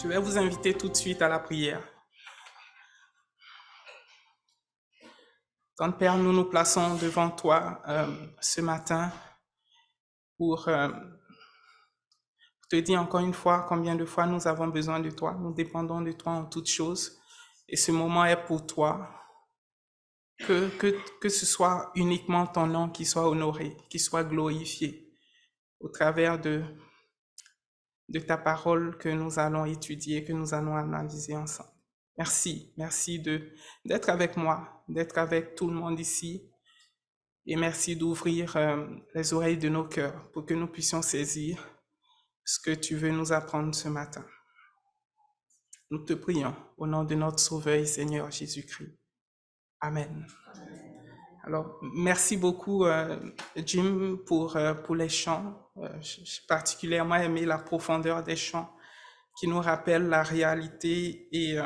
Je vais vous inviter tout de suite à la prière. Tante Père, nous nous plaçons devant toi ce matin pour te dire encore une fois combien de fois nous avons besoin de toi. Nous dépendons de toi en toutes choses. Et ce moment est pour toi. Que ce soit uniquement ton nom qui soit honoré, qui soit glorifié au travers de ta parole que nous allons étudier, que nous allons analyser ensemble. Merci d'être avec moi, d'être avec tout le monde ici. Et merci d'ouvrir les oreilles de nos cœurs pour que nous puissions saisir ce que tu veux nous apprendre ce matin. Nous te prions au nom de notre Sauveur et Seigneur Jésus-Christ. Amen. Alors, merci beaucoup Jim pour les chants. J'ai particulièrement aimé la profondeur des chants qui nous rappellent la réalité et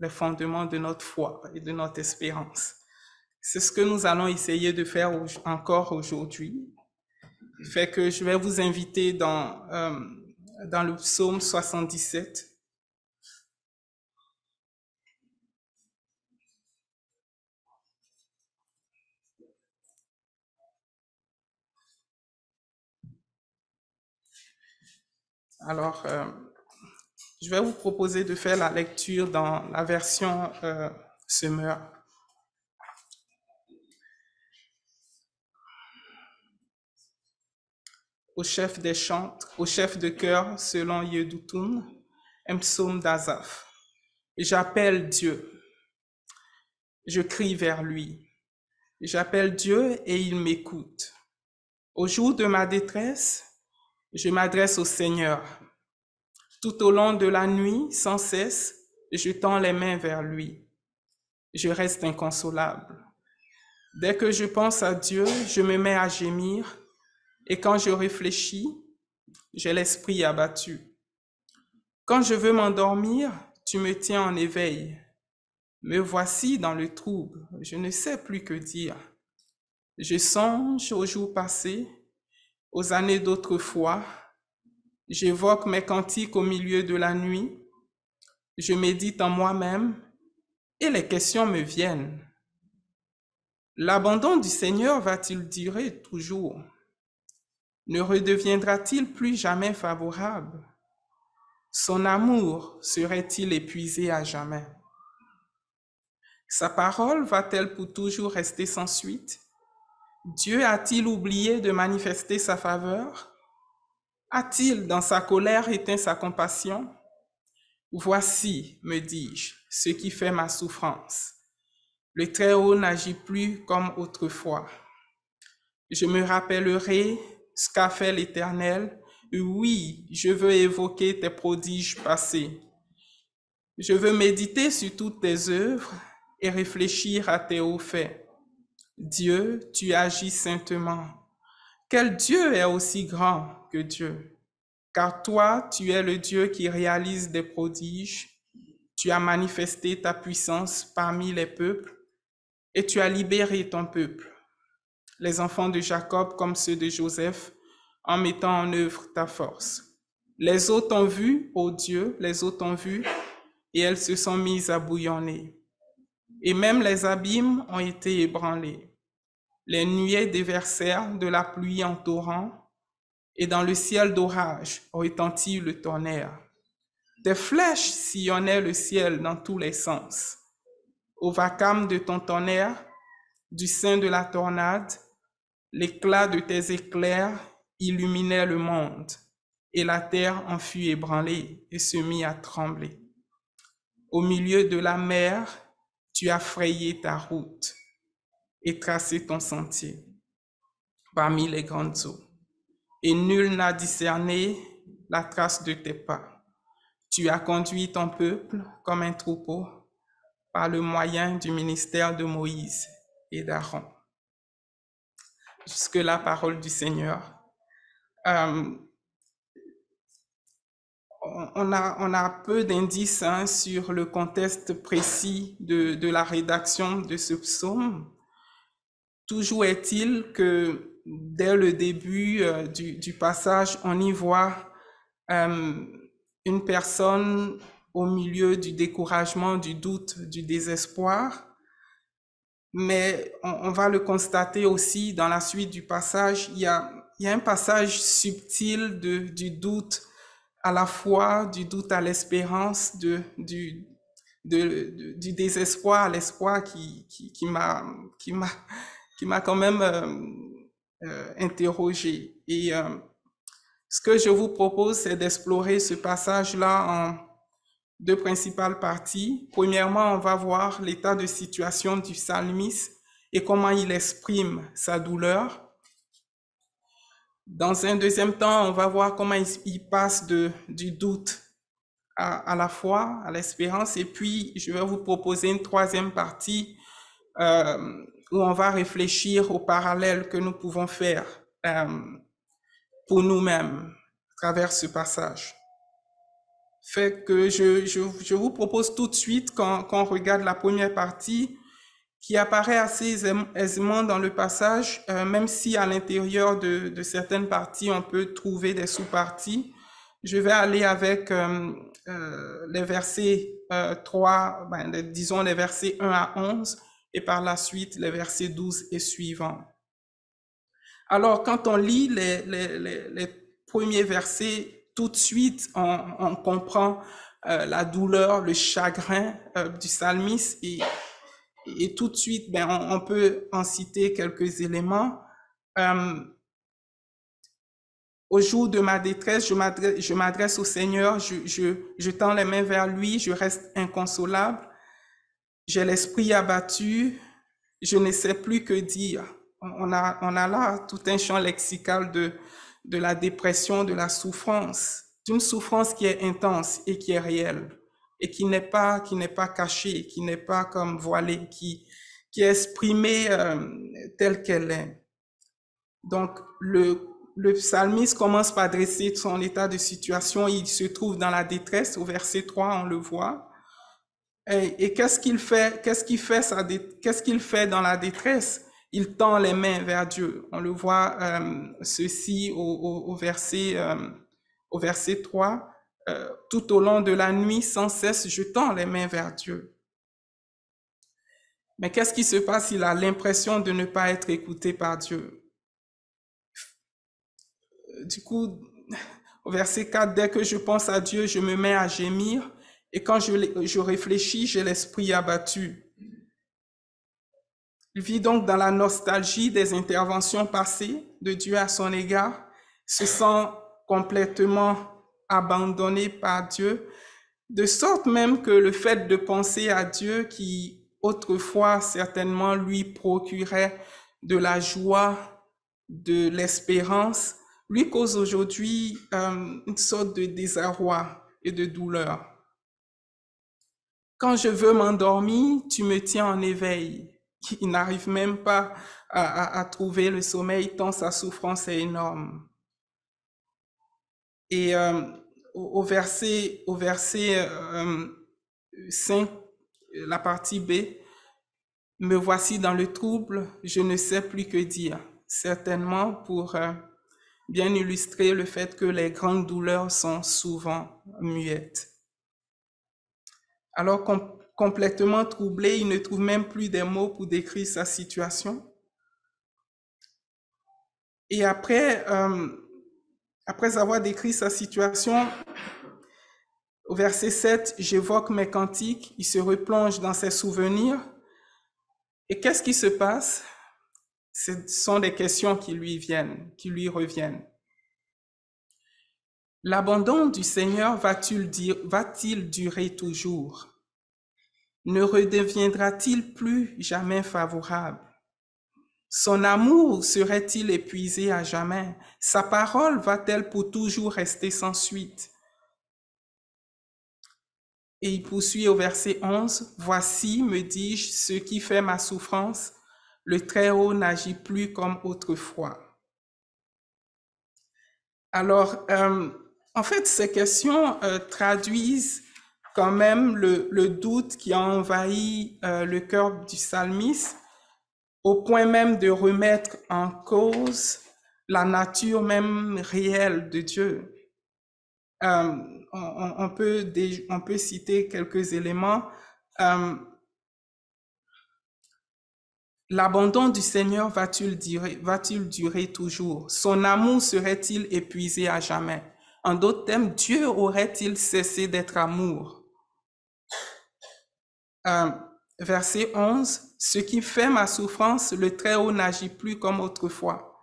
les fondements de notre foi et de notre espérance. C'est ce que nous allons essayer de faire encore aujourd'hui. Fait que je vais vous inviter dans le psaume 77. Alors, je vais vous proposer de faire la lecture dans la version Semeur. Au chef des chants, au chef de chœur, selon Yedutun, un psaume d'Asaph. J'appelle Dieu, je crie vers lui. J'appelle Dieu et il m'écoute. Au jour de ma détresse, je m'adresse au Seigneur. Tout au long de la nuit, sans cesse, je tends les mains vers lui. Je reste inconsolable. Dès que je pense à Dieu, je me mets à gémir, et quand je réfléchis, j'ai l'esprit abattu. Quand je veux m'endormir, tu me tiens en éveil. Me voici dans le trouble, je ne sais plus que dire. Je songe aux jours passés, aux années d'autrefois. J'évoque mes cantiques au milieu de la nuit. Je médite en moi-même et les questions me viennent. L'abandon du Seigneur va-t-il durer toujours? Ne redeviendra-t-il plus jamais favorable? Son amour serait-il épuisé à jamais? Sa parole va-t-elle pour toujours rester sans suite? Dieu a-t-il oublié de manifester sa faveur? A-t-il, dans sa colère, éteint sa compassion? Voici, me dis-je, ce qui fait ma souffrance. Le Très-Haut n'agit plus comme autrefois. Je me rappellerai ce qu'a fait l'Éternel. Oui, je veux évoquer tes prodiges passés. Je veux méditer sur toutes tes œuvres et réfléchir à tes hauts faits. Dieu, tu agis saintement. Quel Dieu est aussi grand que Dieu? Car toi, tu es le Dieu qui réalise des prodiges. Tu as manifesté ta puissance parmi les peuples et tu as libéré ton peuple, les enfants de Jacob comme ceux de Joseph, en mettant en œuvre ta force. Les eaux t'ont vu, ô Dieu, les eaux t'ont vu, et elles se sont mises à bouillonner. Et même les abîmes ont été ébranlés. Les nuées déversèrent de la pluie en torrent, et dans le ciel d'orage retentit le tonnerre. Tes flèches sillonnaient le ciel dans tous les sens. Au vacarme de ton tonnerre, du sein de la tornade, l'éclat de tes éclairs illuminait le monde, et la terre en fut ébranlée et se mit à trembler. Au milieu de la mer, tu as frayé ta route et tracé ton sentier parmi les grandes eaux, et nul n'a discerné la trace de tes pas. Tu as conduit ton peuple comme un troupeau par le moyen du ministère de Moïse et d'Aaron. Jusque la parole du Seigneur. On a peu d'indices sur le contexte précis de la rédaction de ce psaume. Toujours est-il que dès le début du passage, on y voit une personne au milieu du découragement, du doute, du désespoir. Mais on va le constater aussi dans la suite du passage, il y a un passage subtil du doute à la foi, du doute à l'espérance, du désespoir à l'espoir qui m'a quand même interrogé. Et ce que je vous propose, c'est d'explorer ce passage-là en deux principales parties. Premièrement, on va voir l'état de situation du psalmiste et comment il exprime sa douleur. Dans un deuxième temps, on va voir comment il passe du doute à la foi, à l'espérance. Et puis, je vais vous proposer une troisième partie où on va réfléchir aux parallèles que nous pouvons faire pour nous-mêmes à travers ce passage. Fait que je vous propose tout de suite qu'on regarde la première partie qui apparaît assez aisément dans le passage, même si à l'intérieur de certaines parties, on peut trouver des sous-parties. Je vais aller avec les versets 3, disons les versets 1 à 11, et par la suite les versets 12 et suivants. Alors, quand on lit les premiers versets, tout de suite, on comprend la douleur, le chagrin du psalmiste et tout de suite, on peut en citer quelques éléments. Au jour de ma détresse, je m'adresse au Seigneur, je tends les mains vers lui, je reste inconsolable. J'ai l'esprit abattu, je ne sais plus que dire. On a là tout un champ lexical de la dépression, de la souffrance, d'une souffrance qui est intense et qui est réelle et qui n'est pas cachée, qui n'est pas comme voilée, qui est exprimée telle qu'elle est. Donc, le psalmiste commence par dresser son état de situation. Il se trouve dans la détresse. Au verset 3, on le voit. Et qu'est-ce qu'il fait? Qu'est-ce qu'il fait dans la détresse? Il tend les mains vers Dieu. On le voit ceci au verset 3. Tout au long de la nuit, sans cesse, je tends les mains vers Dieu. Mais qu'est-ce qui se passe? Il a l'impression de ne pas être écouté par Dieu. Du coup, au verset 4, dès que je pense à Dieu, je me mets à gémir. Et quand je réfléchis, j'ai l'esprit abattu. Il vit donc dans la nostalgie des interventions passées de Dieu à son égard, se sent complètement abandonné par Dieu, de sorte même que le fait de penser à Dieu qui autrefois certainement lui procurait de la joie, de l'espérance, lui cause aujourd'hui une sorte de désarroi et de douleur. Quand je veux m'endormir, tu me tiens en éveil. Il n'arrive même pas à trouver le sommeil tant sa souffrance est énorme. Et au verset 5, la partie B, me voici dans le trouble, je ne sais plus que dire. Certainement pour bien illustrer le fait que les grandes douleurs sont souvent muettes. Alors complètement troublé, il ne trouve même plus des mots pour décrire sa situation. Et après avoir décrit sa situation, au verset 7, j'évoque mes cantiques, il se replonge dans ses souvenirs. Et qu'est-ce qui se passe? Ce sont des questions qui lui reviennent. L'abandon du Seigneur va-t-il durer toujours? Ne redeviendra-t-il plus jamais favorable? Son amour serait-il épuisé à jamais? Sa parole va-t-elle pour toujours rester sans suite? Et il poursuit au verset 11, « Voici, me dis-je, ce qui fait ma souffrance, le Très-Haut n'agit plus comme autrefois. » Alors, en fait, ces questions traduisent quand même le doute qui a envahi le cœur du psalmiste, au point même de remettre en cause la nature même réelle de Dieu. on peut citer quelques éléments. L'abandon du Seigneur va-t-il durer toujours? Son amour serait-il épuisé à jamais? En d'autres termes, Dieu aurait-il cessé d'être amour? Verset 11, ce qui fait ma souffrance, le Très-Haut n'agit plus comme autrefois.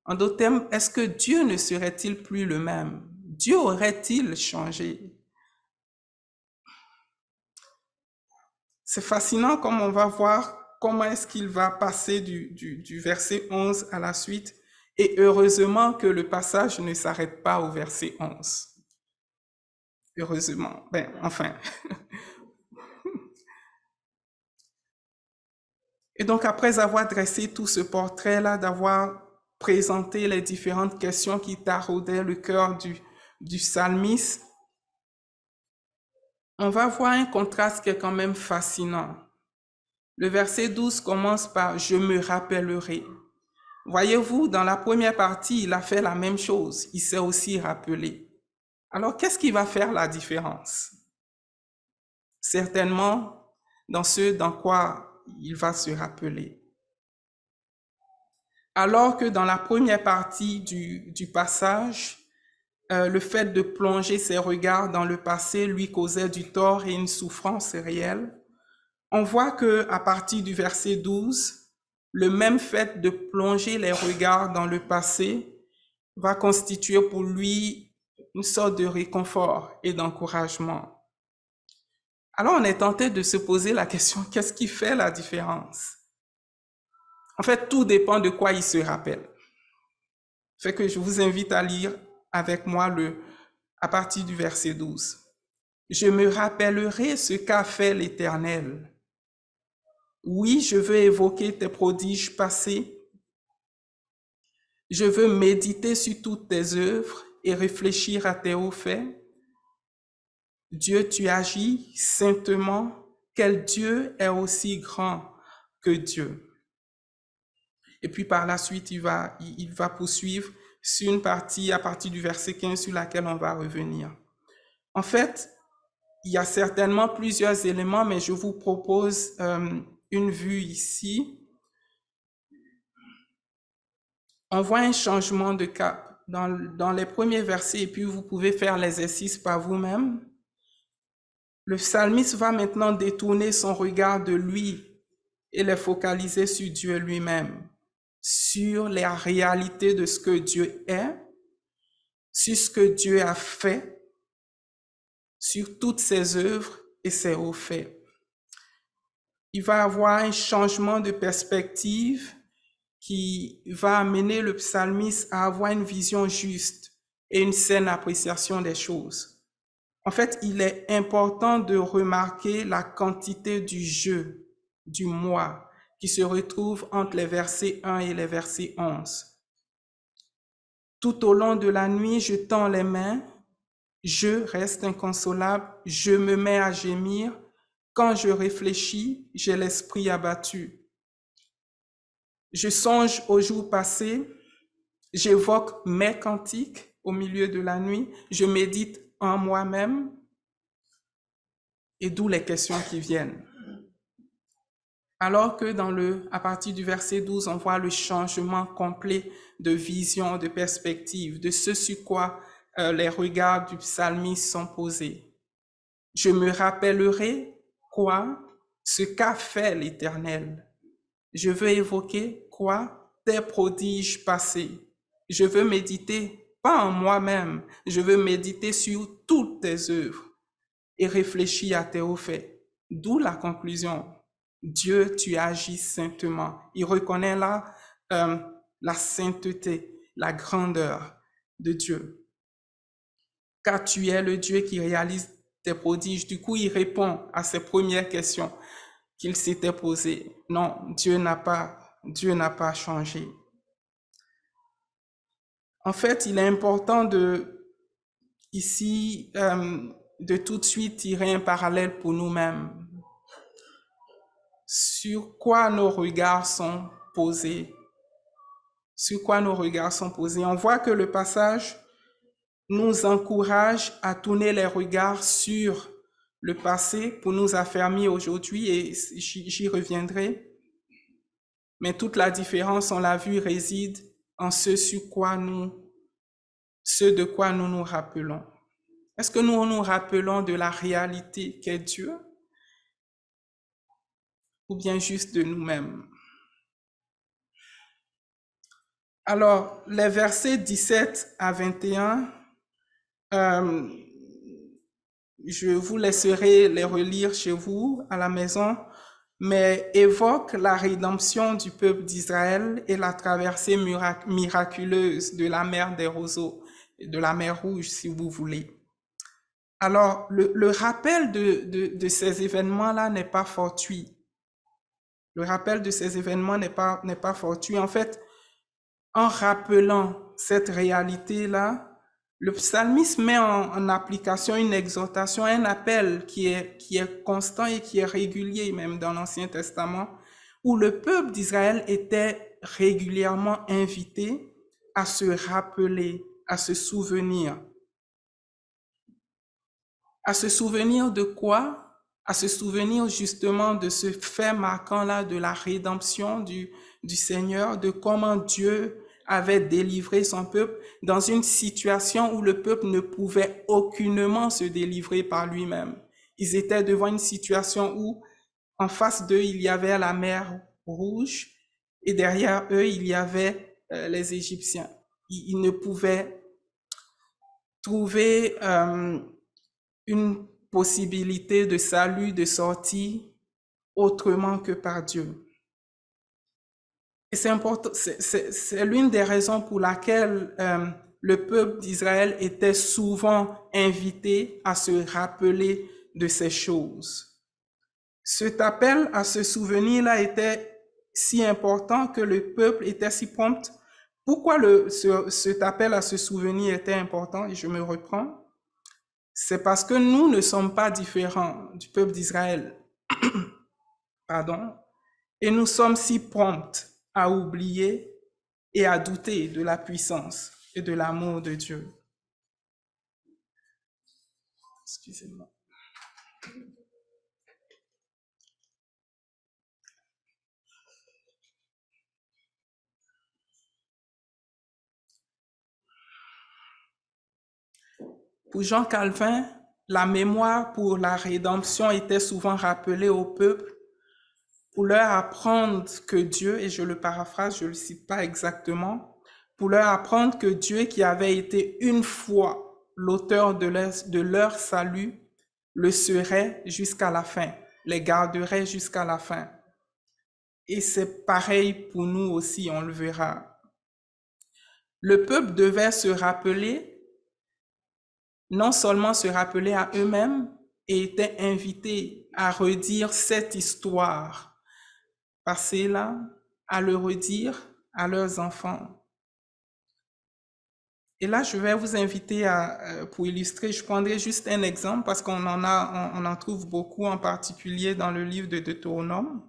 En d'autres termes, est-ce que Dieu ne serait-il plus le même? Dieu aurait-il changé? C'est fascinant comme on va voir comment est-ce qu'il va passer du verset 11 à la suite. Et heureusement que le passage ne s'arrête pas au verset 11. Heureusement. Ben, enfin. Et donc, après avoir dressé tout ce portrait-là, d'avoir présenté les différentes questions qui taraudaient le cœur du psalmiste, on va voir un contraste qui est quand même fascinant. Le verset 12 commence par « Je me rappellerai ». Voyez-vous, dans la première partie, il a fait la même chose. Il s'est aussi rappelé. Alors, qu'est-ce qui va faire la différence? Certainement, dans ce dans quoi il va se rappeler. Alors que dans la première partie du passage, le fait de plonger ses regards dans le passé lui causait du tort et une souffrance réelle, on voit qu'à partir du verset 12, le même fait de plonger les regards dans le passé va constituer pour lui une sorte de réconfort et d'encouragement. Alors on est tenté de se poser la question, qu'est-ce qui fait la différence? En fait, tout dépend de quoi il se rappelle. Fait que je vous invite à lire avec moi à partir du verset 12. Je me rappellerai ce qu'a fait l'Éternel. Oui, je veux évoquer tes prodiges passés. Je veux méditer sur toutes tes œuvres et réfléchir à tes hauts faits. Dieu, tu agis saintement. Quel Dieu est aussi grand que Dieu? Et puis par la suite, il va poursuivre sur une partie, à partir du verset 15, sur laquelle on va revenir. En fait, il y a certainement plusieurs éléments, mais je vous propose une vue ici. On voit un changement de cap dans les premiers versets, et puis vous pouvez faire l'exercice par vous-même. Le psalmiste va maintenant détourner son regard de lui et les focaliser sur Dieu lui-même, sur la réalité de ce que Dieu est, sur ce que Dieu a fait, sur toutes ses œuvres et ses hauts faits. Il va avoir un changement de perspective qui va amener le psalmiste à avoir une vision juste et une saine appréciation des choses. En fait, il est important de remarquer la quantité du je, du moi, qui se retrouve entre les versets 1 et les versets 11. Tout au long de la nuit, je tends les mains, je reste inconsolable, je me mets à gémir. Quand je réfléchis, j'ai l'esprit abattu. Je songe aux jours passés, j'évoque mes cantiques au milieu de la nuit, je médite en moi-même, et d'où les questions qui viennent. Alors que à partir du verset 12, on voit le changement complet de vision, de perspective, de ce sur quoi les regards du psalmiste sont posés. Je me rappellerai quoi? Ce qu'a fait l'Éternel. Je veux évoquer quoi? Tes prodiges passés. Je veux méditer, pas en moi-même, je veux méditer sur toutes tes œuvres et réfléchir à tes hauts faits. D'où la conclusion. Dieu, tu agis saintement. Il reconnaît là la sainteté, la grandeur de Dieu. Car tu es le Dieu qui réalise tes prodiges. Du coup, il répond à ses premières questions qu'il s'était posées. Non, Dieu n'a pas changé. En fait, il est important ici de tout de suite tirer un parallèle pour nous-mêmes. Sur quoi nos regards sont posés? Sur quoi nos regards sont posés? On voit que le passage nous encourage à tourner les regards sur le passé pour nous affermir aujourd'hui, et j'y reviendrai. Mais toute la différence, on l'a vu, réside en ce de quoi nous nous rappelons. Est-ce que nous nous rappelons de la réalité qu'est Dieu, ou bien juste de nous-mêmes? Alors, les versets 17 à 21, je vous laisserai les relire chez vous à la maison, mais évoquent la rédemption du peuple d'Israël et la traversée miraculeuse de la mer des roseaux, de la mer Rouge, si vous voulez. Alors, le rappel de ces événements-là n'est pas fortuit. Le rappel de ces événements n'est pas fortuit. En fait, en rappelant cette réalité-là, le psalmiste met en application une exhortation, un appel qui est constant et qui est régulier même dans l'Ancien Testament, où le peuple d'Israël était régulièrement invité à se rappeler, à se souvenir. À se souvenir de quoi? À se souvenir justement de ce fait marquant-là de la rédemption du Seigneur, de comment Dieu avait délivré son peuple dans une situation où le peuple ne pouvait aucunement se délivrer par lui-même. Ils étaient devant une situation où en face d'eux, il y avait la mer Rouge et derrière eux, il y avait les Égyptiens. Ils ne pouvaient trouver une possibilité de salut, de sortie autrement que par Dieu. Et c'est important, c'est l'une des raisons pour laquelle le peuple d'Israël était souvent invité à se rappeler de ces choses. Cet appel à se souvenir-là était si important que le peuple était si prompt. Pourquoi cet appel à se souvenir était important? Et je me reprends. C'est parce que nous ne sommes pas différents du peuple d'Israël. Pardon. Et nous sommes si prompts à oublier et à douter de la puissance et de l'amour de Dieu. Excusez-moi. Pour Jean Calvin, la mémoire pour la rédemption était souvent rappelée au peuple pour leur apprendre que Dieu, et je le paraphrase, je ne le cite pas exactement, pour leur apprendre que Dieu, qui avait été une fois l'auteur de leur salut, le serait jusqu'à la fin, les garderait jusqu'à la fin. Et c'est pareil pour nous aussi, on le verra. Le peuple devait se rappeler, non seulement se rappeler à eux-mêmes, et était invité à redire cette histoire passée-là, à le redire à leurs enfants. Et là, je vais vous inviter pour illustrer, je prendrai juste un exemple parce qu'on en trouve beaucoup, en particulier dans le livre de Deutéronome.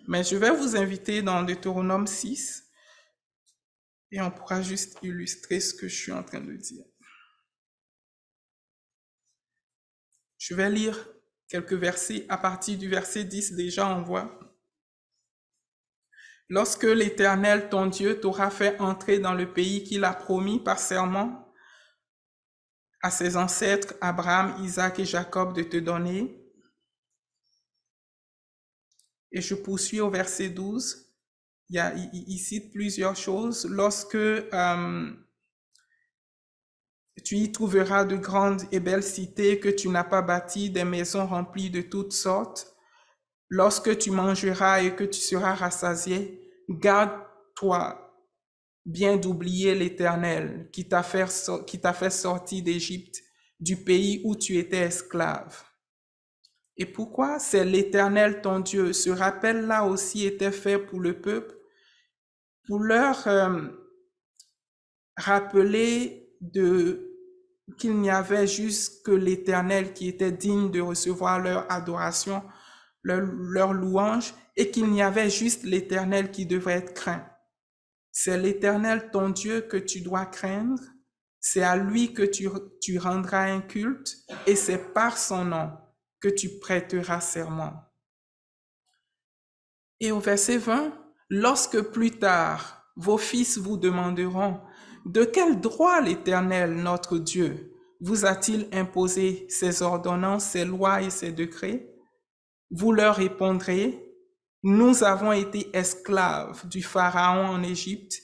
Mais je vais vous inviter dans Deutéronome 6 et on pourra juste illustrer ce que je suis en train de dire. Je vais lire quelques versets. À partir du verset 10, déjà, on voit. Lorsque l'Éternel, ton Dieu, t'aura fait entrer dans le pays qu'il a promis par serment à ses ancêtres, Abraham, Isaac et Jacob, de te donner. Et je poursuis au verset 12. Il cite plusieurs choses. Lorsque tu y trouveras de grandes et belles cités que tu n'as pas bâties, des maisons remplies de toutes sortes. Lorsque tu mangeras et que tu seras rassasié, garde-toi bien d'oublier l'Éternel qui t'a fait sortir d'Égypte, du pays où tu étais esclave. Et pourquoi? C'est l'Éternel ton Dieu. Ce rappel-là aussi était fait pour le peuple, pour leur rappeler qu'il n'y avait juste que l'Éternel qui était digne de recevoir leur adoration, leur louange, et qu'il n'y avait juste l'Éternel qui devrait être craint. C'est l'Éternel ton Dieu que tu dois craindre C'est à lui que tu rendras un culte et c'est par son nom que tu prêteras serment. Et au verset 20, lorsque plus tard vos fils vous demanderont, de quel droit l'Éternel, notre Dieu, vous a-t-il imposé ces ordonnances, ces lois et ces décrets? Vous leur répondrez, nous avons été esclaves du Pharaon en Égypte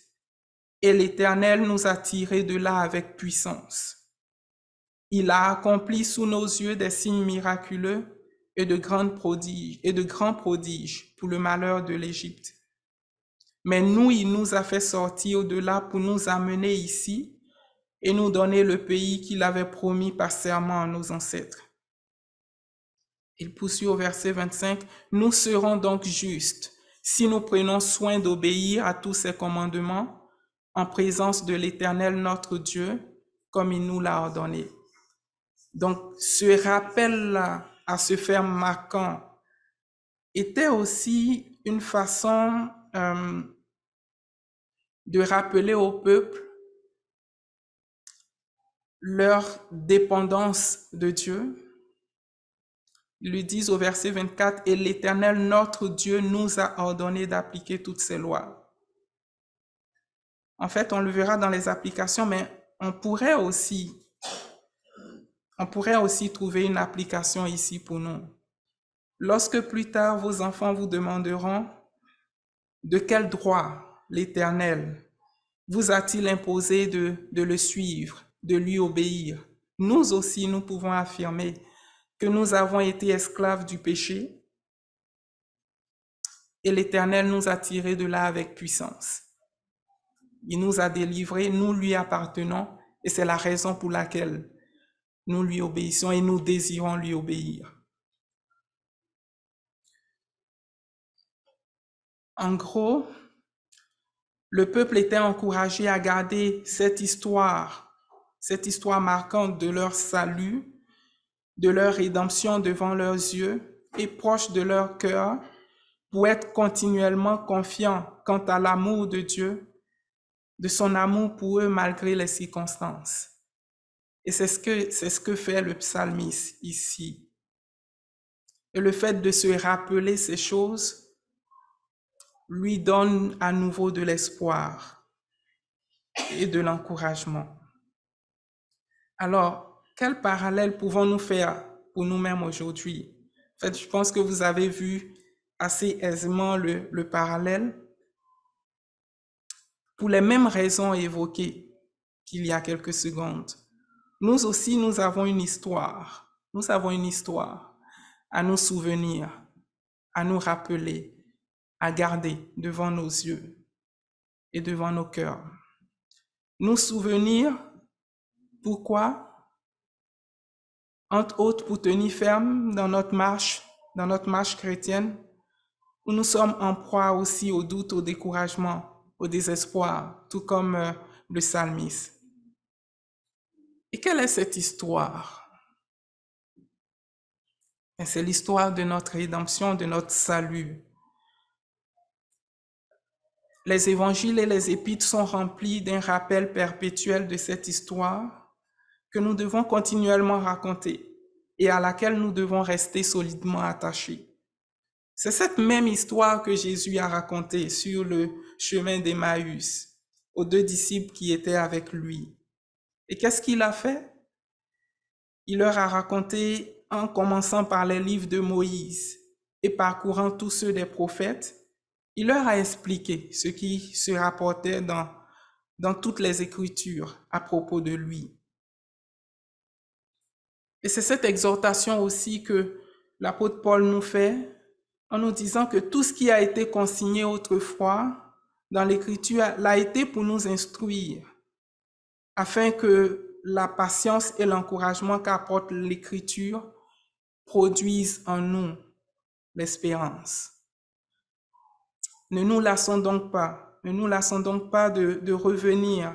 et l'Éternel nous a tirés de là avec puissance. Il a accompli sous nos yeux des signes miraculeux et de grands prodiges pour le malheur de l'Égypte. Mais nous, il nous a fait sortir au-delà pour nous amener ici et nous donner le pays qu'il avait promis par serment à nos ancêtres. Il poursuit au verset 25, nous serons donc justes si nous prenons soin d'obéir à tous ces commandements en présence de l'Éternel notre Dieu, comme il nous l'a ordonné. Donc, ce rappel-là à se faire marquant était aussi une façon de rappeler au peuple leur dépendance de Dieu. Ils lui disent au verset 24, « Et l'Éternel, notre Dieu, nous a ordonné d'appliquer toutes ces lois. » En fait, on le verra dans les applications, mais on pourrait aussi trouver une application ici pour nous. Lorsque plus tard vos enfants vous demanderont, « De quel droit l'Éternel vous a-t-il imposé de le suivre, de lui obéir? » Nous aussi, nous pouvons affirmer que nous avons été esclaves du péché et l'Éternel nous a tirés de là avec puissance. Il nous a délivrés, nous lui appartenons et c'est la raison pour laquelle nous lui obéissons et nous désirons lui obéir. En gros, le peuple était encouragé à garder cette histoire marquante de leur salut, de leur rédemption devant leurs yeux et proche de leur cœur pour être continuellement confiants quant à l'amour de Dieu, de son amour pour eux malgré les circonstances. Et c'est ce que fait le psalmiste ici. Et le fait de se rappeler ces choses lui donne à nouveau de l'espoir et de l'encouragement. Alors, quel parallèle pouvons-nous faire pour nous-mêmes aujourd'hui? En fait, je pense que vous avez vu assez aisément le parallèle pour les mêmes raisons évoquées qu'il y a quelques secondes. Nous aussi, nous avons une histoire. Nous avons une histoire à nous souvenir, à nous rappeler, à garder devant nos yeux et devant nos cœurs. Nous souvenir, pourquoi? Entre autres, pour tenir ferme dans notre marche chrétienne, où nous sommes en proie aussi au doute, au découragement, au désespoir, tout comme le psalmiste. Et quelle est cette histoire? C'est l'histoire de notre rédemption, de notre salut. Les évangiles et les épîtres sont remplis d'un rappel perpétuel de cette histoire que nous devons continuellement raconter et à laquelle nous devons rester solidement attachés. C'est cette même histoire que Jésus a racontée sur le chemin d'Emmaüs aux 2 disciples qui étaient avec lui. Et qu'est-ce qu'il a fait? Il leur a raconté en commençant par les livres de Moïse et parcourant tous ceux des prophètes. Il leur a expliqué ce qui se rapportait dans toutes les Écritures à propos de lui. Et c'est cette exhortation aussi que l'apôtre Paul nous fait en nous disant que tout ce qui a été consigné autrefois dans l'Écriture l'a été pour nous instruire, afin que la patience et l'encouragement qu'apporte l'Écriture produisent en nous l'espérance. Ne nous lassons donc pas de revenir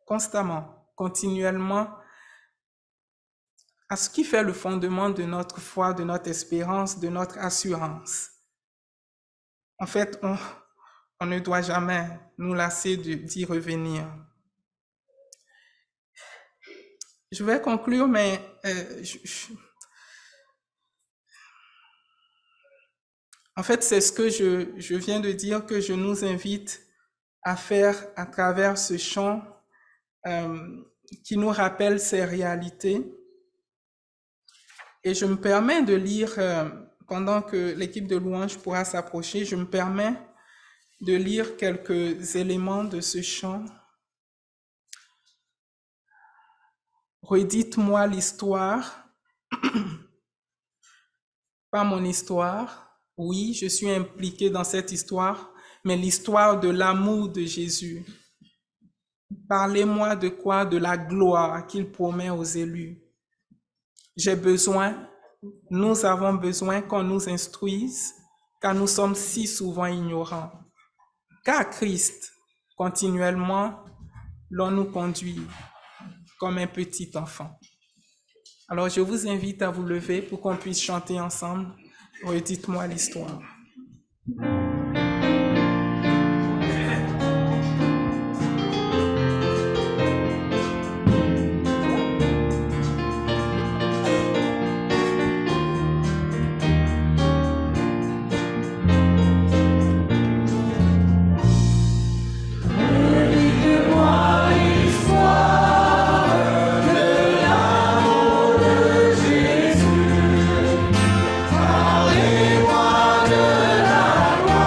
constamment, continuellement à ce qui fait le fondement de notre foi, de notre espérance, de notre assurance. En fait, on ne doit jamais nous lasser d'y revenir. Je vais conclure, mais en fait, c'est ce que je viens de dire que je nous invite à faire à travers ce chant qui nous rappelle ces réalités. Et je me permets de lire, pendant que l'équipe de louange pourra s'approcher, je me permets de lire quelques éléments de ce chant. Redites-moi l'histoire, pas mon histoire. Oui, je suis impliqué dans cette histoire, mais l'histoire de l'amour de Jésus. Parlez-moi de quoi? De la gloire qu'il promet aux élus. J'ai besoin, nous avons besoin qu'on nous instruise, car nous sommes si souvent ignorants. Car Christ, continuellement, l'on nous conduit comme un petit enfant. Alors, je vous invite à vous lever pour qu'on puisse chanter ensemble. Redites-moi l'histoire. Parlez-moi de la gloire.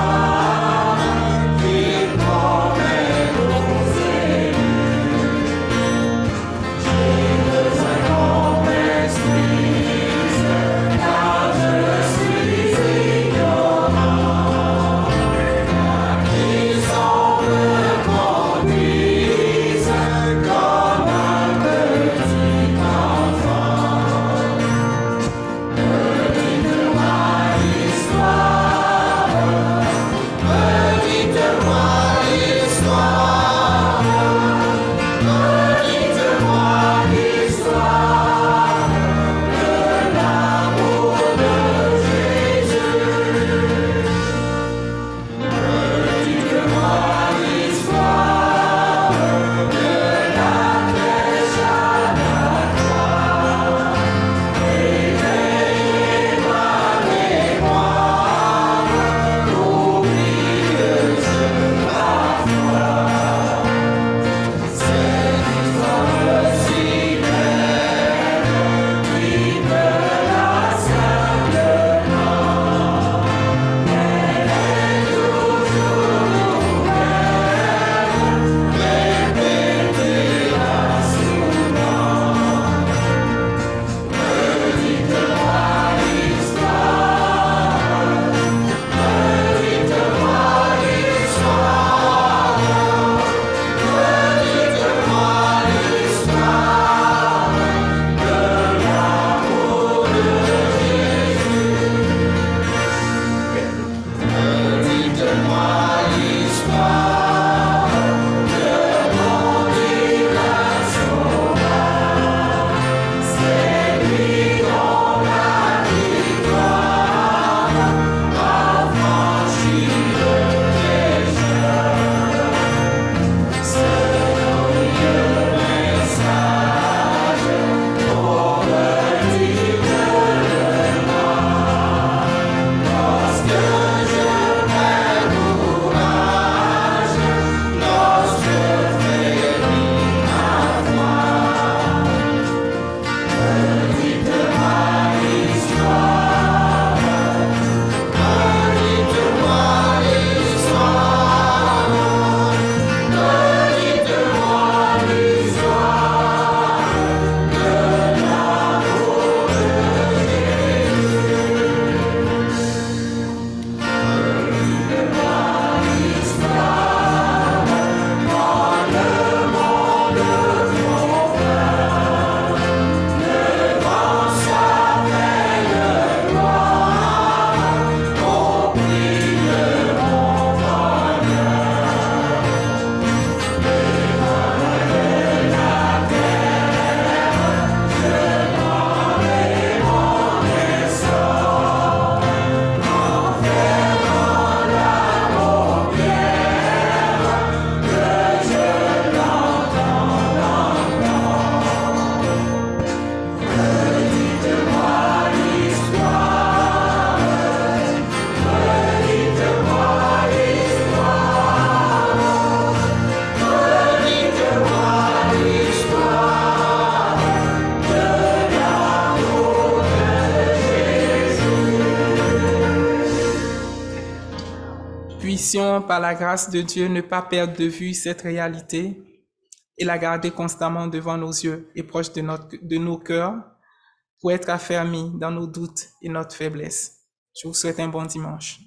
puissions, par la grâce de Dieu, ne pas perdre de vue cette réalité et la garder constamment devant nos yeux et proche de nos cœurs pour être affermis dans nos doutes et notre faiblesse. Je vous souhaite un bon dimanche.